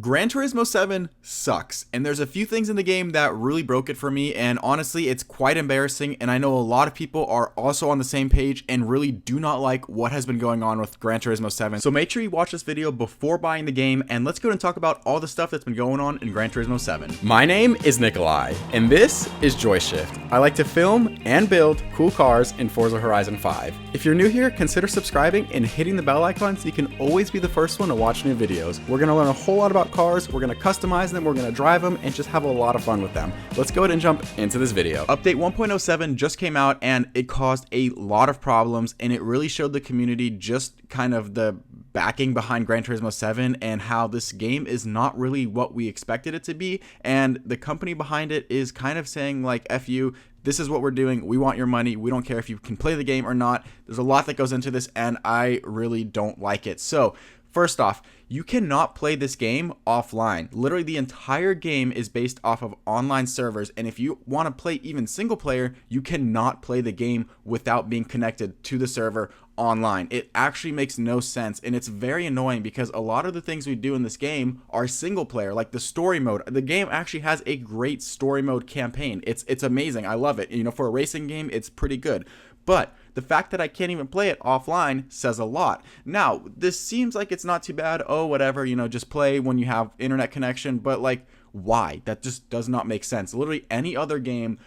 Gran Turismo 7 sucks, and there's a few things in the game that really broke it for me, and honestly, it's quite embarrassing, and I know a lot of people are also on the same page and really do not like what has been going on with Gran Turismo 7. So make sure you watch this video before buying the game, and let's go and talk about all the stuff that's been going on in Gran Turismo 7. My name is Nikolai, and this is Joyshift. I like to film and build cool cars in Forza Horizon 5. If you're new here, consider subscribing and hitting the bell icon so you can always be the first one to watch new videos. We're going to learn a whole lot about cars, we're going to customize them, we're going to drive them, and just have a lot of fun with them. Let's go ahead and jump into this video. Update 1.07 just came out and it caused a lot of problems, and it really showed the community just kind of the backing behind Gran Turismo 7 and how this game is not really what we expected it to be, and the company behind it is kind of saying like, F you, this is what we're doing, we want your money, we don't care if you can play the game or not. There's a lot that goes into this and I really don't like it. So first off, you cannot play this game offline. Literally, the entire game is based off of online servers, and if you want to play even single player, you cannot play the game without being connected to the server online. It actually makes no sense, and it's very annoying because a lot of the things we do in this game are single player, like the story mode. The game actually has a great story mode campaign. It's amazing. I love it. You know, for a racing game, it's pretty good. But the fact that I can't even play it offline says a lot. Now, this seems like it's not too bad. Oh, whatever, you know, just play when you have internet connection. But like, why? That just does not make sense. Literally any other game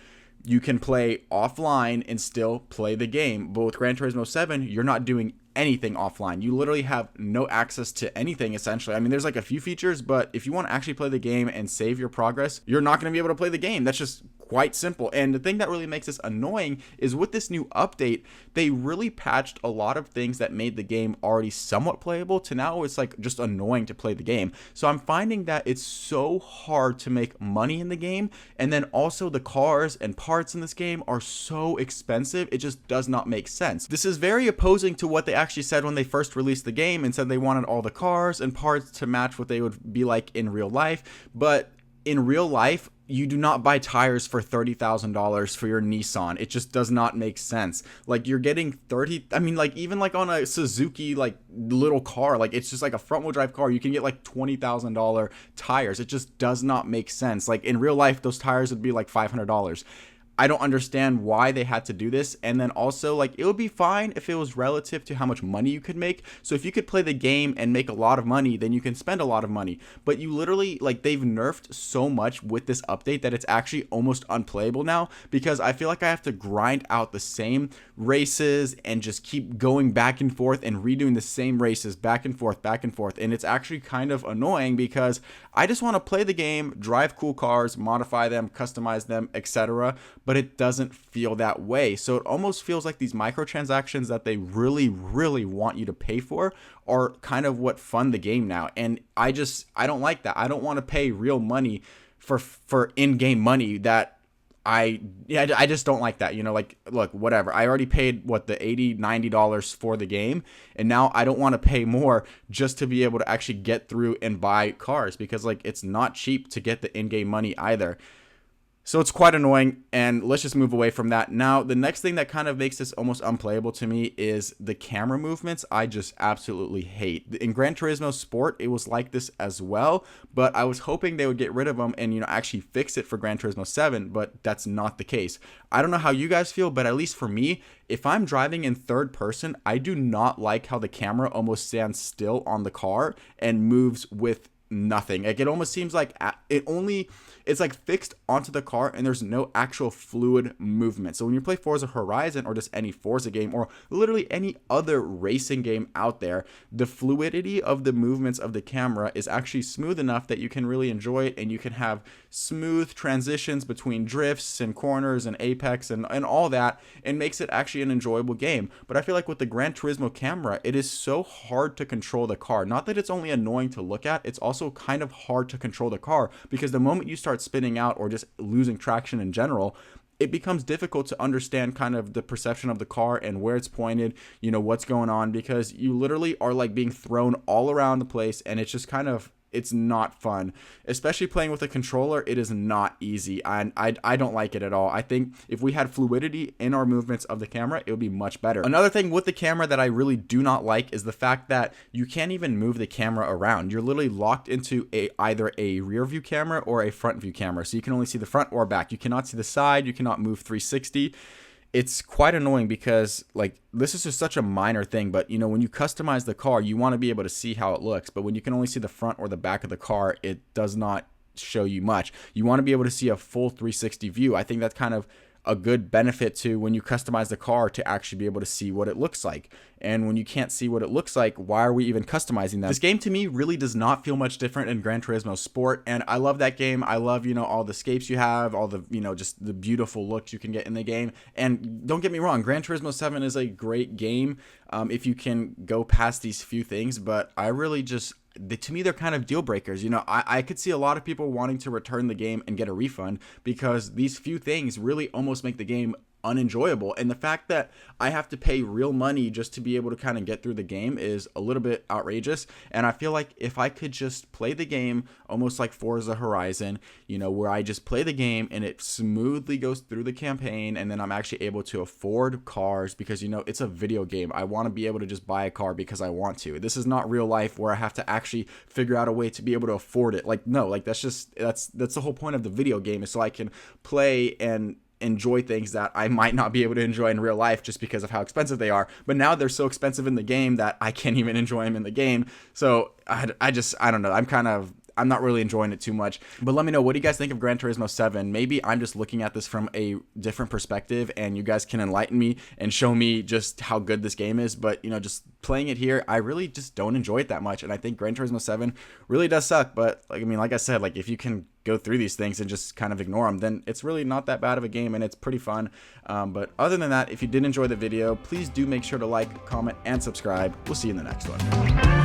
you can play offline and still play the game. But with Gran Turismo 7, you're not doing anything offline. You literally have no access to anything, essentially. I mean, there's like a few features, but if you want to actually play the game and save your progress, you're not going to be able to play the game. That's just quite simple. And the thing that really makes this annoying is with this new update, they really patched a lot of things that made the game already somewhat playable to now it's like just annoying to play the game. So I'm finding that it's so hard to make money in the game, and then also the cars and parts in this game are so expensive, it just does not make sense. This is very opposing to what they actually said when they first released the game and said they wanted all the cars and parts to match what they would be like in real life. But in real life, you do not buy tires for $30,000 for your Nissan. It just does not make sense. Like, you're getting 30, I mean, like, even like on a Suzuki, like, little car, like, it's just like a front wheel drive car, you can get like $20,000 tires. It just does not make sense. Like, in real life, those tires would be like $500. I don't understand why they had to do this. And then also, like, it would be fine if it was relative to how much money you could make. So if you could play the game and make a lot of money, then you can spend a lot of money. But you literally, like, they've nerfed so much with this update that it's actually almost unplayable now, because I feel like I have to grind out the same races and just keep going back and forth and redoing the same races back and forth. And it's actually kind of annoying because I just want to play the game, drive cool cars, modify them, customize them, etc. But it doesn't feel that way. So it almost feels like these microtransactions that they really want you to pay for are kind of what fund the game now. And I don't like that. I don't want to pay real money for in-game money that I just don't like that. You know, like, look, whatever. I already paid the $80-$90 for the game, and now I don't want to pay more just to be able to actually get through and buy cars, because like, it's not cheap to get the in-game money either. So it's quite annoying, and let's just move away from that. Now, the next thing that kind of makes this almost unplayable to me is the camera movements. I just absolutely hate. In Gran Turismo Sport, it was like this as well, but I was hoping they would get rid of them and, you know, actually fix it for Gran Turismo 7, but that's not the case. I don't know how you guys feel, but at least for me, if I'm driving in third person, I do not like how the camera almost stands still on the car and moves with nothing. Like, it almost seems like it's like fixed onto the car and there's no actual fluid movement. So when you play Forza Horizon or just any Forza game or literally any other racing game out there, the fluidity of the movements of the camera is actually smooth enough that you can really enjoy it, and you can have smooth transitions between drifts and corners and apex and all that, and makes it actually an enjoyable game. But I feel like with the Gran Turismo camera, it is so hard to control the car. Not that it's only annoying to look at, it's also kind of hard to control the car, because the moment you start spinning out or just losing traction in general, it becomes difficult to understand kind of the perception of the car and where it's pointed, you know, what's going on, because you literally are like being thrown all around the place, and it's just kind of it's not fun, especially playing with a controller. It is not easy. I don't like it at all. I think if we had fluidity in our movements of the camera, it would be much better. Another thing with the camera that I really do not like is the fact that you can't even move the camera around. You're literally locked into either a rear view camera or a front view camera, so you can only see the front or back. You cannot see the side. You cannot move 360. It's quite annoying because, like, this is just such a minor thing, but you know, when you customize the car, you want to be able to see how it looks, but when you can only see the front or the back of the car, it does not show you much. You want to be able to see a full 360 view. I think that's kind of a good benefit to when you customize the car, to actually be able to see what it looks like. And when you can't see what it looks like, why are we even customizing that? This game to me really does not feel much different in Gran Turismo Sport, and I love that game. I love, you know, all the escapes you have, all the, you know, just the beautiful looks you can get in the game. And don't get me wrong, Gran Turismo 7 is a great game if you can go past these few things, but I really just, to me, they're kind of deal breakers. You know, I could see a lot of people wanting to return the game and get a refund because these few things really almost make the game unenjoyable. And the fact that I have to pay real money just to be able to kind of get through the game is a little bit outrageous. And I feel like if I could just play the game almost like Forza Horizon, you know, where I just play the game and it smoothly goes through the campaign, and then I'm actually able to afford cars because, you know, it's a video game. I want to be able to just buy a car because I want to. This is not real life where I have to actually figure out a way to be able to afford it. Like, no, like that's the whole point of the video game, is so I can play and enjoy things that I might not be able to enjoy in real life just because of how expensive they are. But now they're so expensive in the game that I can't even enjoy them in the game. So I don't know. I'm not really enjoying it too much. But let me know, what do you guys think of Gran Turismo 7? Maybe I'm just looking at this from a different perspective, and you guys can enlighten me and show me just how good this game is. But, you know, just playing it here, I really just don't enjoy it that much. And I think Gran Turismo 7 really does suck. But, like, I mean, like I said, like, if you can go through these things and just kind of ignore them, then it's really not that bad of a game, and it's pretty fun. But other than that, if you did enjoy the video, please do make sure to like, comment, and subscribe. We'll see you in the next one.